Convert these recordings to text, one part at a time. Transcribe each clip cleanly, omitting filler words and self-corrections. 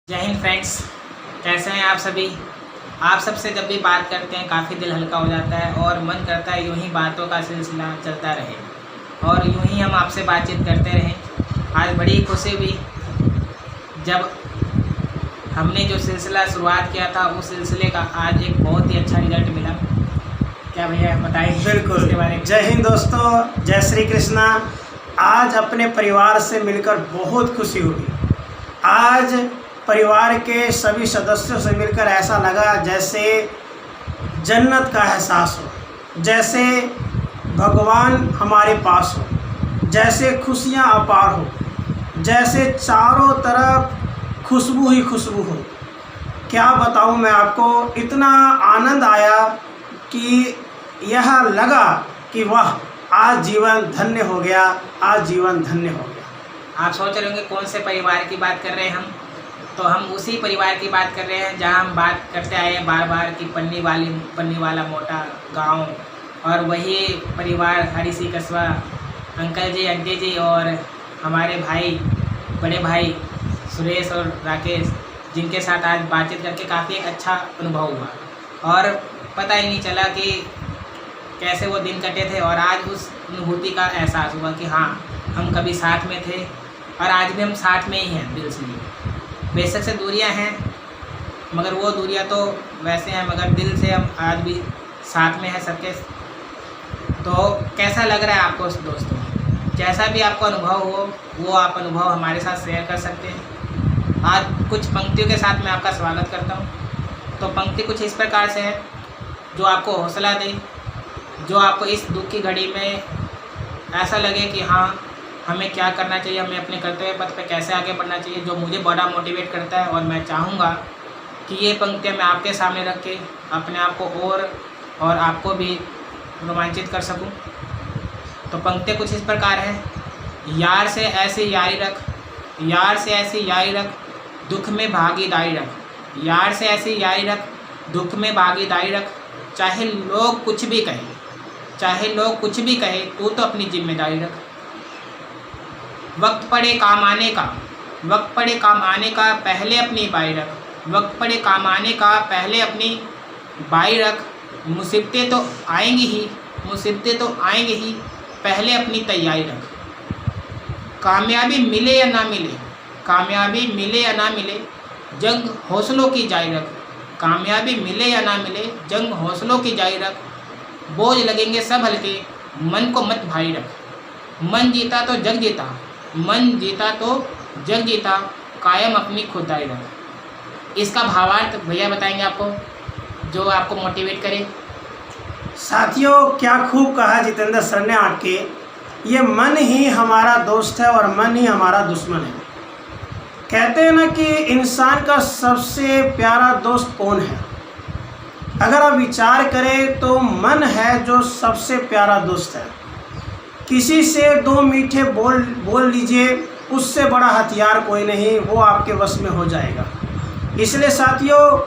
जय हिंद फ्रेंड्स, कैसे हैं आप सभी। आप सबसे जब भी बात करते हैं काफ़ी दिल हल्का हो जाता है और मन करता है यूं ही बातों का सिलसिला चलता रहे और यूं ही हम आपसे बातचीत करते रहें। आज बड़ी खुशी हुई जब हमने जो सिलसिला शुरुआत किया था उस सिलसिले का आज एक बहुत ही अच्छा रिजल्ट मिला। क्या भैया बताइए बिल्कुल इसके बारे में। जय हिंद दोस्तों, जय श्री कृष्णा। आज अपने परिवार से मिलकर बहुत खुशी हुई। आज परिवार के सभी सदस्यों से मिलकर ऐसा लगा जैसे जन्नत का एहसास हो, जैसे भगवान हमारे पास हो, जैसे खुशियाँ अपार हो, जैसे चारों तरफ खुशबू ही खुशबू हो। क्या बताऊँ मैं आपको, इतना आनंद आया कि यह लगा कि वाह, आज जीवन धन्य हो गया, आज जीवन धन्य हो गया। आप सोच रहे होंगे कौन से परिवार की बात कर रहे हैं हम, तो हम उसी परिवार की बात कर रहे हैं जहां हम बात करते आए हैं बार बार कि पन्नी वाला मोटा गांव, और वही परिवार हरीसी कस्बा, अंकल जी, आंटी जी और हमारे भाई, बड़े भाई सुरेश और राकेश, जिनके साथ आज बातचीत करके काफ़ी एक अच्छा अनुभव हुआ और पता ही नहीं चला कि कैसे वो दिन कटे थे। और आज उस अनुभूति का एहसास हुआ कि हाँ, हम कभी साथ में थे और आज भी हम साथ में ही हैं दिल से। बेशक से दूरियां हैं, मगर वो दूरियां तो वैसे हैं, मगर दिल से हम आज भी साथ में हैं सबके। तो कैसा लग रहा है आपको दोस्तों? जैसा भी आपको अनुभव हो वो आप अनुभव हमारे साथ शेयर कर सकते हैं। आज कुछ पंक्तियों के साथ मैं आपका स्वागत करता हूँ। तो पंक्ति कुछ इस प्रकार से है जो आपको हौसला दे, जो आपको इस दुख की घड़ी में ऐसा लगे कि हाँ, हमें क्या करना चाहिए, हमें अपने कर्तव्य पथ पे कैसे आगे बढ़ना चाहिए, जो मुझे बड़ा मोटिवेट करता है। और मैं चाहूँगा कि ये पंक्तियाँ मैं आपके सामने रख के अपने आप को और आपको भी रोमांचित कर सकूँ। तो पंक्तियाँ कुछ इस प्रकार है। यार से ऐसी यारी रख, यार से ऐसी यारी रख, दुख में भागीदारी रख। यार से ऐसी यारी रख, दुख में भागीदारी रख। चाहे लोग कुछ भी कहें, चाहे लोग कुछ भी कहे, तू तो अपनी जिम्मेदारी रख। वक्त पड़े काम आने का, वक्त पड़े काम आने का, पहले अपनी बाई रख। वक्त पड़े काम आने का, पहले अपनी बाई रख। मुसीबतें तो आएंगी ही, मुसीबतें तो आएंगी ही, पहले अपनी तैयारी रख। कामयाबी मिले या ना मिले, कामयाबी मिले या ना मिले, जंग हौसलों की जारी रख। कामयाबी मिले या ना मिले, जंग हौसलों की जारी रख। बोझ लगेंगे सब हल्के, मन को मत भारी रख। मन जीता तो जग जीता, मन जीता तो जग जीता, कायम अपनी खुदाई रख। इसका भावार्थ भैया बताएंगे आपको, जो आपको मोटिवेट करे। साथियों, क्या खूब कहा जितेंद्र सर ने आके। ये मन ही हमारा दोस्त है और मन ही हमारा दुश्मन है। कहते हैं ना कि इंसान का सबसे प्यारा दोस्त कौन है। अगर आप विचार करें तो मन है जो सबसे प्यारा दोस्त है। किसी से दो मीठे बोल लीजिए, उससे बड़ा हथियार कोई नहीं, वो आपके वश में हो जाएगा। इसलिए साथियों,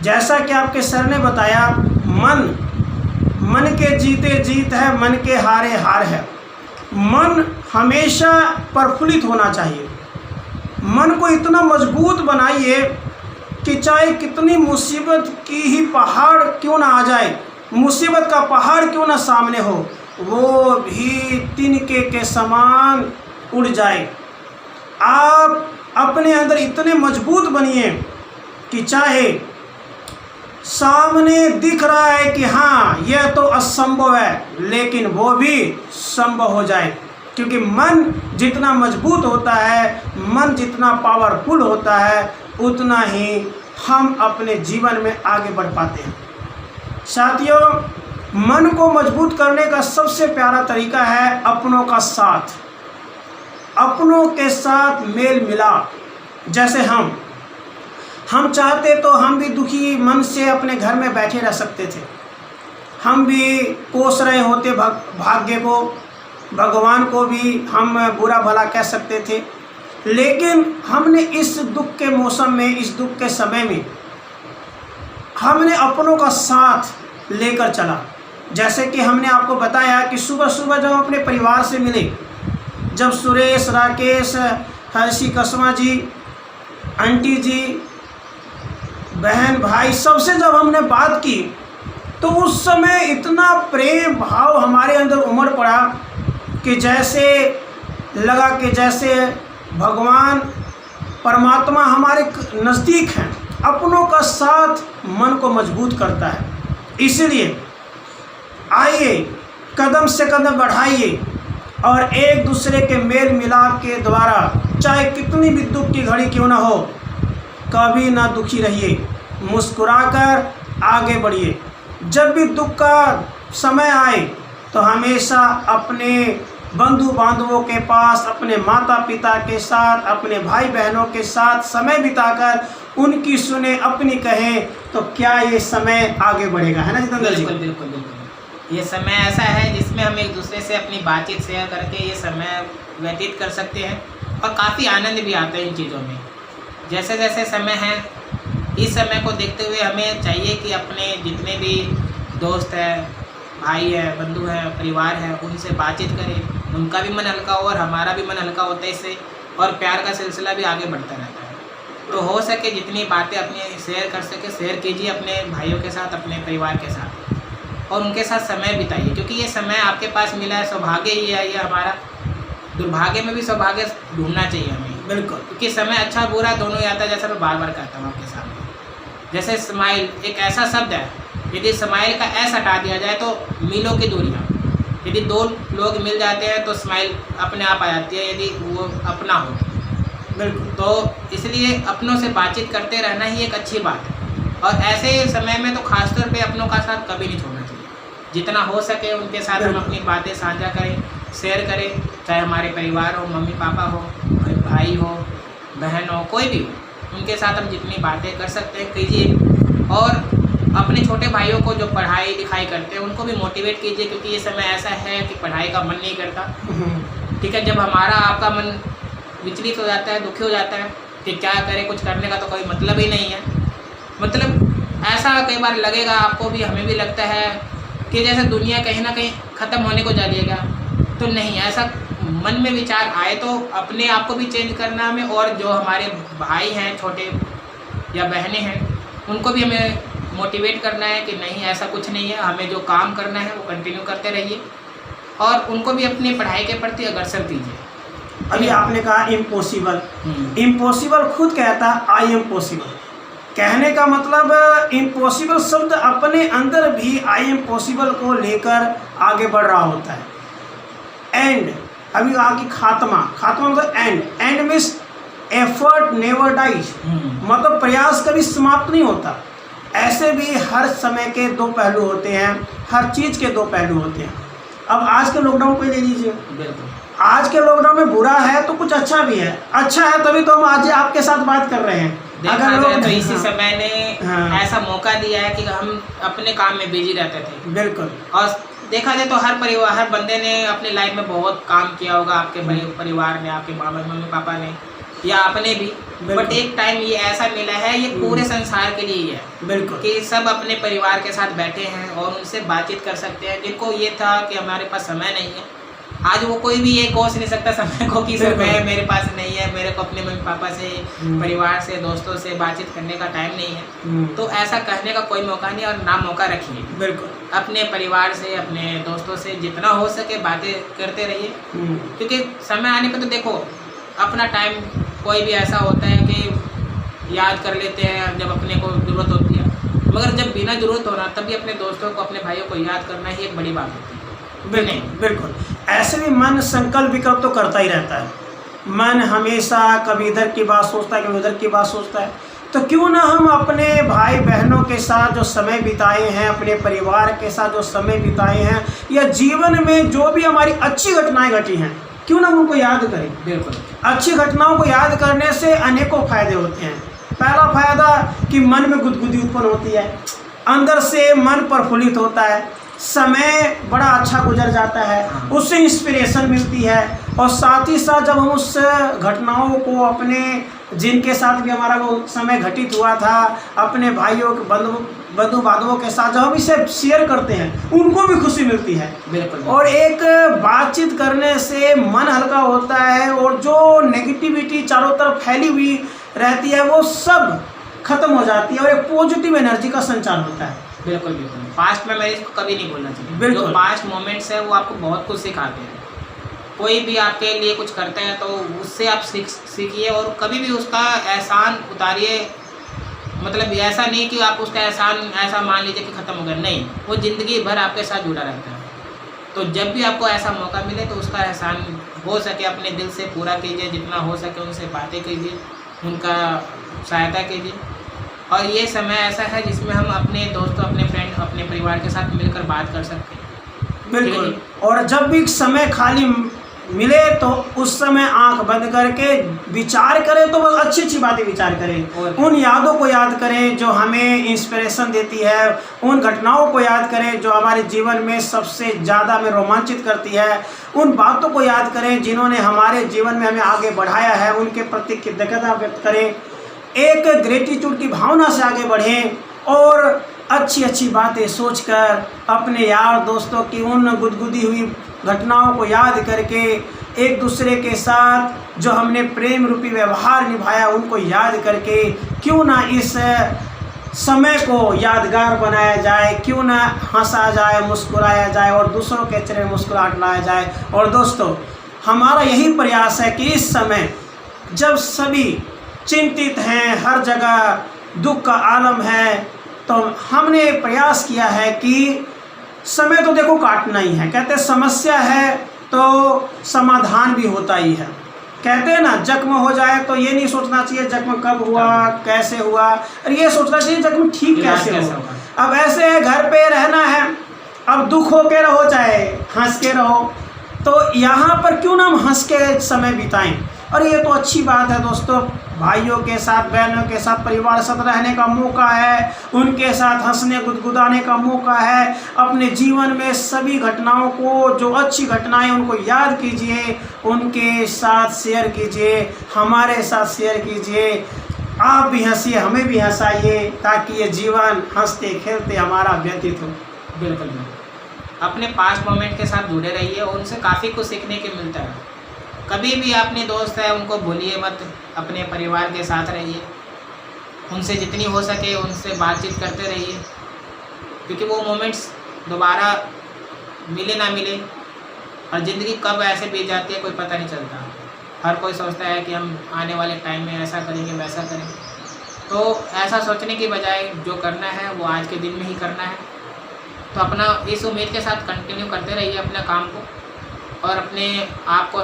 जैसा कि आपके सर ने बताया, मन के जीते जीत है, मन के हारे हार है। मन हमेशा प्रफुल्लित होना चाहिए। मन को इतना मजबूत बनाइए कि चाहे कितनी मुसीबत की ही पहाड़ क्यों ना आ जाए, मुसीबत का पहाड़ क्यों ना सामने हो, वो भी तिनके के समान उड़ जाए। आप अपने अंदर इतने मजबूत बनिए कि चाहे सामने दिख रहा है कि हाँ, यह तो असंभव है, लेकिन वो भी संभव हो जाए। क्योंकि मन जितना मजबूत होता है, मन जितना पावरफुल होता है, उतना ही हम अपने जीवन में आगे बढ़ पाते हैं। साथियों, मन को मजबूत करने का सबसे प्यारा तरीका है अपनों का साथ, अपनों के साथ मेल मिलाप। जैसे हम चाहते तो हम भी दुखी मन से अपने घर में बैठे रह सकते थे। हम भी कोस रहे होते भाग्य को, भगवान को भी हम बुरा भला कह सकते थे। लेकिन हमने इस दुख के मौसम में, इस दुख के समय में हमने अपनों का साथ लेकर चला। जैसे कि हमने आपको बताया कि सुबह सुबह जब अपने परिवार से मिले, जब सुरेश, राकेश, हर्षी, कस्मा जी आंटी जी, बहन भाई सबसे जब हमने बात की तो उस समय इतना प्रेम भाव हमारे अंदर उमड़ पड़ा कि जैसे लगा कि जैसे भगवान परमात्मा हमारे नज़दीक हैं। अपनों का साथ मन को मजबूत करता है। इसलिए आइए कदम से कदम बढ़ाइए और एक दूसरे के मेल मिलाप के द्वारा चाहे कितनी भी दुख की घड़ी क्यों ना हो, कभी ना दुखी रहिए, मुस्कुराकर आगे बढ़िए। जब भी दुख का समय आए तो हमेशा अपने बंधु बांधवों के पास, अपने माता पिता के साथ, अपने भाई बहनों के साथ समय बिताकर उनकी सुने, अपनी कहें, तो क्या ये समय आगे बढ़ेगा, है ना जितेंद्र जी? बिल्कुल बिल्कुल बिल्कुल। ये समय ऐसा है जिसमें हम एक दूसरे से अपनी बातचीत शेयर करके ये समय व्यतीत कर सकते हैं और काफ़ी आनंद भी आता है इन चीज़ों में। जैसे जैसे समय है, इस समय को देखते हुए हमें चाहिए कि अपने जितने भी दोस्त हैं, भाई है, बंधु हैं, परिवार है, उनसे बातचीत करें। उनका भी मन हल्का हो और हमारा भी मन हल्का होता है इससे, और प्यार का सिलसिला भी आगे बढ़ता रहता है। तो हो सके जितनी बातें अपनी शेयर कर सके शेयर कीजिए अपने भाइयों के साथ, अपने परिवार के साथ, और उनके साथ समय बिताइए। क्योंकि ये समय आपके पास मिला है, सौभाग्य ही है ये हमारा। दुर्भाग्य में भी सौभाग्य ढूंढना चाहिए हमें। बिल्कुल। क्योंकि समय अच्छा बुरा दोनों ही आता है, जैसा मैं बार बार कहता हूँ आपके सामने। जैसे स्माइल एक ऐसा शब्द है, यदि स्माइल का एस हटा दिया जाए तो मीलों की दूरियाँ। यदि दो लोग मिल जाते हैं तो स्माइल अपने आप आ जाती है, यदि वो अपना हो। बिल्कुल। तो इसलिए अपनों से बातचीत करते रहना ही एक अच्छी बात है। और ऐसे समय में तो खासतौर पे अपनों का साथ कभी नहीं छोड़ना चाहिए। जितना हो सके उनके साथ हम अपनी बातें साझा करें, शेयर करें, चाहे हमारे परिवार हो, मम्मी पापा हो, भाई हो, बहन हो, कोई भी हो, उनके साथ हम जितनी बातें कर सकते हैं कीजिए। और अपने छोटे भाइयों को जो पढ़ाई लिखाई करते हैं उनको भी मोटिवेट कीजिए, क्योंकि ये समय ऐसा है कि पढ़ाई का मन नहीं करता। ठीक है, जब हमारा आपका मन विचलित हो जाता है, दुखी हो जाता है कि क्या करें, कुछ करने का तो कोई मतलब ही नहीं है। मतलब ऐसा कई बार लगेगा आपको भी, हमें भी लगता है कि जैसे दुनिया कहीं ना कहीं ख़त्म होने को जा लिएगा। तो नहीं, ऐसा मन में विचार आए तो अपने आप को भी चेंज करना हमें, और जो हमारे भाई हैं छोटे या बहनें हैं उनको भी हमें मोटिवेट करना है कि नहीं ऐसा कुछ नहीं है, हमें जो काम करना है वो कंटिन्यू करते रहिए, और उनको भी अपनी पढ़ाई के प्रति अग्रसर कीजिए। अभी आपने कहा इम्पॉसिबल, इम्पॉसिबल खुद कहता आई एम पॉसिबल। कहने का मतलब इम्पॉसिबल शब्द अपने अंदर भी आई एम पॉसिबल को लेकर आगे बढ़ रहा होता है। एंड अभी कहा कि खात्मा, खात्मा मतलब end, end means effort never dies, मतलब प्रयास कभी समाप्त नहीं होता। ऐसे भी हर समय के दो पहलू होते हैं, हर चीज़ के दो पहलू होते हैं। अब आज के लॉकडाउन को ले लीजिए, बिल्कुल आज के लॉकडाउन में बुरा है तो कुछ अच्छा भी है। अच्छा है तभी तो हम आज आपके साथ बात कर रहे हैं। देखा जाए तो इसी समय ने ऐसा मौका दिया है कि हम अपने काम में बिजी रहते थे। बिल्कुल। और देखा जाए तो हर परिवार, हर बंदे ने अपनी लाइफ में बहुत काम किया होगा, आपके परिवार ने, आपके मम्मी पापा ने, या आपने भी। बट एक टाइम ये ऐसा मिला है, ये पूरे संसार के लिए ही है। बिल्कुल। कि सब अपने परिवार के साथ बैठे हैं और उनसे बातचीत कर सकते हैं। जिनको ये था कि हमारे पास समय नहीं है, आज वो कोई भी ये कोस नहीं सकता समय को कि समय मेरे पास नहीं है, मेरे को अपने मम्मी पापा से, परिवार से, दोस्तों से बातचीत करने का टाइम नहीं है। तो ऐसा कहने का कोई मौका नहीं, और ना मौका रखिए। बिल्कुल। अपने परिवार से, अपने दोस्तों से जितना हो सके बातें करते रहिए। क्योंकि समय आने पे तो देखो अपना टाइम कोई भी ऐसा होता है कि याद कर लेते हैं जब अपने को ज़रूरत होती है, मगर जब बिना ज़रूरत होना तभी अपने दोस्तों को, अपने भाइयों को याद करना ही एक बड़ी बात होती है। बिल्कुल बिल्कुल। ऐसे भी मन संकल्प विकल्प तो करता ही रहता है। मन हमेशा कभी इधर की बात सोचता है, कभी उधर की बात सोचता है। तो क्यों ना हम अपने भाई बहनों के साथ जो समय बिताए हैं, अपने परिवार के साथ जो समय बिताए हैं, या जीवन में जो भी हमारी अच्छी घटनाएं घटी हैं, क्यों ना उनको याद करें। बिल्कुल। अच्छी घटनाओं को याद करने से अनेकों फायदे होते हैं। पहला फायदा कि मन में गुदगुदी उत्पन्न होती है, अंदर से मन प्रफुल्लित होता है, समय बड़ा अच्छा गुजर जाता है, उससे इंस्पिरेशन मिलती है। और साथ ही साथ जब हम उस घटनाओं को अपने, जिनके साथ भी हमारा वो समय घटित हुआ था, अपने भाइयों के बंधु बांधवों के साथ जब हम इसे शेयर करते हैं, उनको भी खुशी मिलती है। बिल्कुल। और एक बातचीत करने से मन हल्का होता है, और जो नेगेटिविटी चारों तरफ फैली हुई रहती है वो सब खत्म हो जाती है और एक पॉजिटिव एनर्जी का संचार होता है। बिल्कुल बिल्कुल, पास्ट मेमोरीज को कभी नहीं भूलना चाहिए। बिल्कुल। जो पास्ट मोमेंट्स है वो आपको बहुत कुछ सिखाते हैं। कोई भी आपके लिए कुछ करते हैं तो उससे आप सीखिए और कभी भी उसका एहसान उतारिए। मतलब ऐसा नहीं कि आप उसका एहसान ऐसा मान लीजिए कि ख़त्म हो गया, नहीं, वो ज़िंदगी भर आपके साथ जुड़ा रहता है। तो जब भी आपको ऐसा मौका मिले तो उसका एहसान हो सके अपने दिल से पूरा कीजिए, जितना हो सके उनसे बातें कीजिए, उनका सहायता कीजिए। और ये समय ऐसा है जिसमें हम अपने दोस्तों, अपने फ्रेंड, अपने परिवार के साथ मिलकर बात कर सकते हैं। बिल्कुल। और जब भी समय खाली मिले तो उस समय आंख बंद करके विचार करें, तो बस अच्छी अच्छी बातें विचार करें, उन यादों को याद करें जो हमें इंस्पिरेशन देती है, उन घटनाओं को याद करें जो हमारे जीवन में सबसे ज़्यादा हमें रोमांचित करती है, उन बातों को याद करें जिन्होंने हमारे जीवन में हमें आगे बढ़ाया है, उनके प्रति कृतज्ञता व्यक्त करें, एक ग्रेटिट्यूड की भावना से आगे बढ़ें और अच्छी अच्छी बातें सोचकर अपने यार दोस्तों की उन गुदगुदी हुई घटनाओं को याद करके एक दूसरे के साथ जो हमने प्रेम रूपी व्यवहार निभाया उनको याद करके क्यों ना इस समय को यादगार बनाया जाए, क्यों ना हंसा जाए, मुस्कुराया जाए और दूसरों के चेहरे में मुस्कुराहट लाया जाए। और दोस्तों, हमारा यही प्रयास है कि इस समय जब सभी चिंतित हैं, हर जगह दुख का आलम है, तो हमने प्रयास किया है कि समय तो देखो काटना ही है। कहते समस्या है तो समाधान भी होता ही है। कहते हैं ना, जख्म हो जाए तो ये नहीं सोचना चाहिए जख्म कब हुआ, कैसे हुआ, और ये सोचना चाहिए जख्म ठीक कैसे हुआ। अब ऐसे है, घर पे रहना है, अब दुख हो के रहो चाहे हंस के रहो, तो यहाँ पर क्यों ना हम हंस के समय बिताएं। और ये तो अच्छी बात है दोस्तों, भाइयों के साथ, बहनों के साथ, परिवार साथ रहने का मौका है, उनके साथ हंसने गुदगुदाने का मौका है। अपने जीवन में सभी घटनाओं को, जो अच्छी घटनाएं, उनको याद कीजिए, उनके साथ शेयर कीजिए, हमारे साथ शेयर कीजिए। आप भी हंसिए, हमें भी हंसाइए, ताकि ये जीवन हंसते खेलते हमारा व्यतीत हो। बिल्कुल बिल्कुल, अपने पास्ट मोमेंट के साथ जुड़े रहिए और उनसे काफ़ी कुछ सीखने के मिलता है। कभी भी अपने दोस्त है उनको भूलिए मत, अपने परिवार के साथ रहिए, उनसे जितनी हो सके उनसे बातचीत करते रहिए, क्योंकि वो मोमेंट्स दोबारा मिले ना मिले और ज़िंदगी कब ऐसे बीत जाती है कोई पता नहीं चलता। हर कोई सोचता है कि हम आने वाले टाइम में ऐसा करेंगे, वैसा करेंगे, तो ऐसा सोचने की बजाय जो करना है वो आज के दिन में ही करना है। तो अपना इस उम्मीद के साथ कंटिन्यू करते रहिए अपने काम को और अपने आप को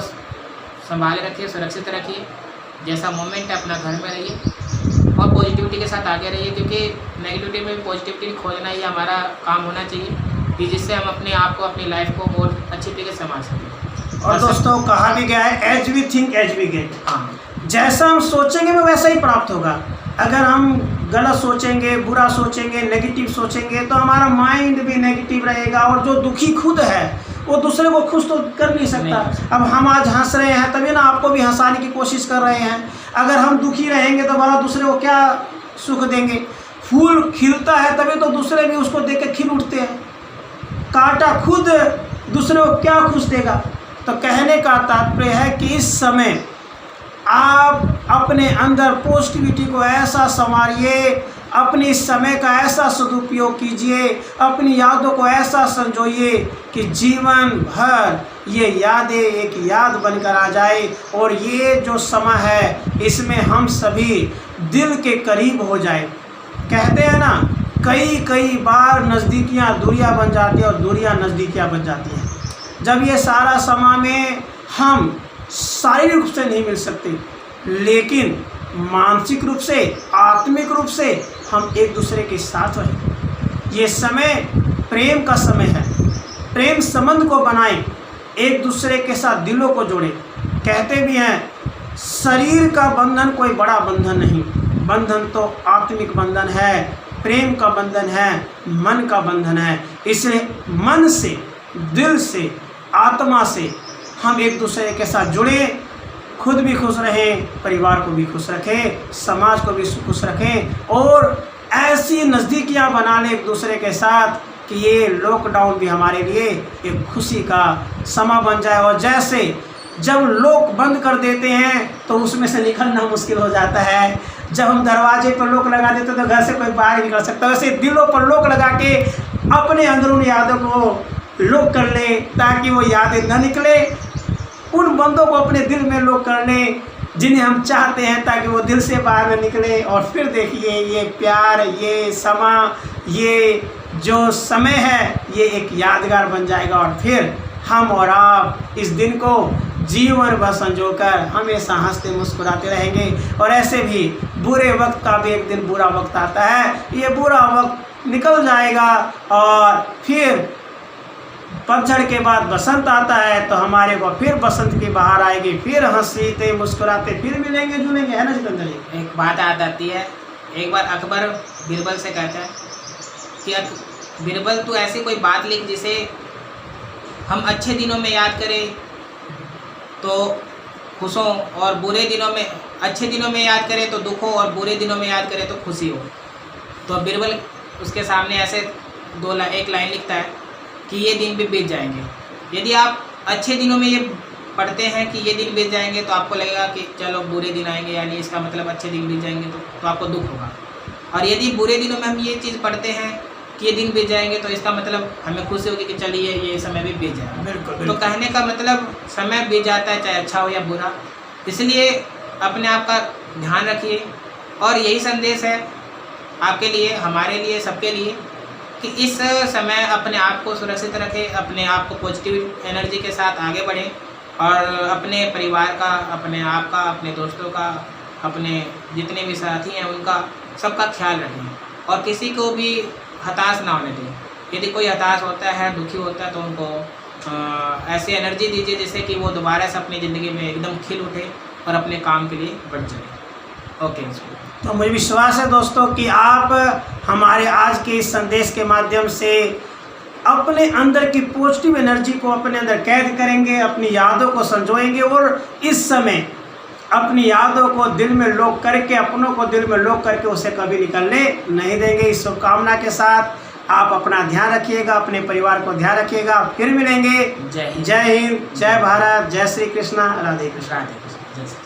संभाले रखिए, सुरक्षित रखिए। जैसा मोमेंट है अपना घर में रहिए और पॉजिटिविटी के साथ आगे रहिए, क्योंकि नेगेटिविटी में भी पॉजिटिविटी खोजना ही हमारा काम होना चाहिए, कि जिससे हम अपने आप को, अपनी लाइफ को और अच्छी तरीके से संभाल सकें। और दोस्तों, कहा भी गया है, as we think as we get. हाँ, जैसा हम सोचेंगे वो वैसा ही प्राप्त होगा। अगर हम गलत सोचेंगे, बुरा सोचेंगे, नेगेटिव सोचेंगे, तो हमारा माइंड भी नेगेटिव रहेगा और जो दुखी खुद है वो दूसरे को खुश तो कर नहीं सकता। अब हम आज हंस रहे हैं तभी ना आपको भी हंसाने की कोशिश कर रहे हैं। अगर हम दुखी रहेंगे तो भला दूसरे को क्या सुख देंगे। फूल खिलता है तभी तो दूसरे भी उसको देख के खिल उठते हैं। कांटा खुद दूसरे को क्या खुश देगा। तो कहने का तात्पर्य है कि इस समय आप अपने अंदर पॉजिटिविटी को ऐसा संवारिए, अपने इस समय का ऐसा सदुपयोग कीजिए, अपनी यादों को ऐसा संजोइए कि जीवन भर ये यादें एक याद बनकर आ जाए और ये जो समय है इसमें हम सभी दिल के करीब हो जाए। कहते हैं ना, कई बार नज़दीकियाँ दूरियाँ बन जाती हैं और दूरियाँ नज़दीकियाँ बन जाती हैं। जब ये सारा समय में हम शारीरिक रूप से नहीं मिल सकते, लेकिन मानसिक रूप से, आत्मिक रूप से हम एक दूसरे के साथ रहें। ये समय प्रेम का समय है। प्रेम संबंध को बनाएं, एक दूसरे के साथ दिलों को जोड़ें। कहते भी हैं, शरीर का बंधन कोई बड़ा बंधन नहीं, बंधन तो आत्मिक बंधन है, प्रेम का बंधन है, मन का बंधन है। इसलिए मन से, दिल से, आत्मा से हम एक दूसरे के साथ जुड़ें, खुद भी खुश रहें, परिवार को भी खुश रखें, समाज को भी खुश रखें और ऐसी नज़दीकियाँ बना लें एक दूसरे के साथ कि ये लॉकडाउन भी हमारे लिए एक खुशी का समय बन जाए। और जैसे जब लोग बंद कर देते हैं तो उसमें से निकलना मुश्किल हो जाता है। जब हम दरवाजे पर लोक लगा देते हैं तो घर से कोई बाहर निकल सकता है। वैसे दिलों पर लोक लगा के अपने अंदरूनी यादों को लोक कर ले ताकि वो यादें न निकले। उन बंदों को अपने दिल में लोक कर ले जिन्हें हम चाहते हैं ताकि वो दिल से बाहर न निकले। और फिर देखिए ये प्यार, ये समा, ये जो समय है ये एक यादगार बन जाएगा और फिर हम और आप इस दिन को जीवन भर संजोकर हमेशा हंसते मुस्कुराते रहेंगे। और ऐसे भी बुरे वक्त का भी एक दिन बुरा वक्त आता है, ये बुरा वक्त निकल जाएगा और फिर पतझड़ के बाद बसंत आता है तो हमारे को फिर बसंत की बहार आएगी, फिर हंसते मुस्कुराते फिर मिलेंगे जुलेंगे, है ना जितेंद्र जी। एक बात याद आती है, एक बार अकबर बीरबल से कहता है कि बीरबल तू ऐसी कोई बात लिख जिसे हम अच्छे दिनों में याद करें तो खुश हो और बुरे दिनों में, अच्छे दिनों में याद करें तो दुख हो और बुरे दिनों में याद करें तो खुशी हो। तो बीरबल उसके सामने ऐसे एक लाइन लिखता है कि ये दिन भी बीत जाएंगे। यदि आप अच्छे दिनों में ये पढ़ते हैं कि ये दिन बीत जाएंगे तो आपको लगेगा कि चलो बुरे दिन आएंगे, यानी इसका मतलब अच्छे दिन बीत जाएंगे तो आपको दुख होगा। और यदि बुरे दिनों में हम ये चीज़ पढ़ते हैं कि ये दिन बीत जाएंगे तो इसका मतलब हमें खुशी होगी कि चलिए ये समय भी बीत जाएगा। बिल्कुल। तो कहने का मतलब समय बीत जाता है चाहे अच्छा हो या बुरा, इसलिए अपने आप का ध्यान रखिए। और यही संदेश है आपके लिए, हमारे लिए, सबके लिए कि इस समय अपने आप को सुरक्षित रखें, अपने आप को पॉजिटिव एनर्जी के साथ आगे बढ़ें और अपने परिवार का, अपने आप का, अपने दोस्तों का, अपने जितने भी साथी हैं उनका सबका ख्याल रखें और किसी को भी हताश ना होने दें। यदि कोई हताश होता है, दुखी होता है तो उनको ऐसी एनर्जी दीजिए जिससे कि वो दोबारा से अपनी ज़िंदगी में एकदम खिल उठे और अपने काम के लिए बढ़ जाए। ओके। तो मुझे विश्वास है दोस्तों कि आप हमारे आज के इस संदेश के माध्यम से अपने अंदर की पॉजिटिव एनर्जी को अपने अंदर कैद करेंगे, अपनी यादों को संजोएंगे और इस समय अपनी यादों को दिल में लोक करके, अपनों को दिल में लोक करके उसे कभी निकलने नहीं देंगे। इस शुभकामना के साथ आप अपना ध्यान रखिएगा, अपने परिवार को ध्यान रखिएगा। फिर मिलेंगे। जय हिंद, जय भारत, जय श्री कृष्णा, राधे कृष्ण। राधे कृष्ण।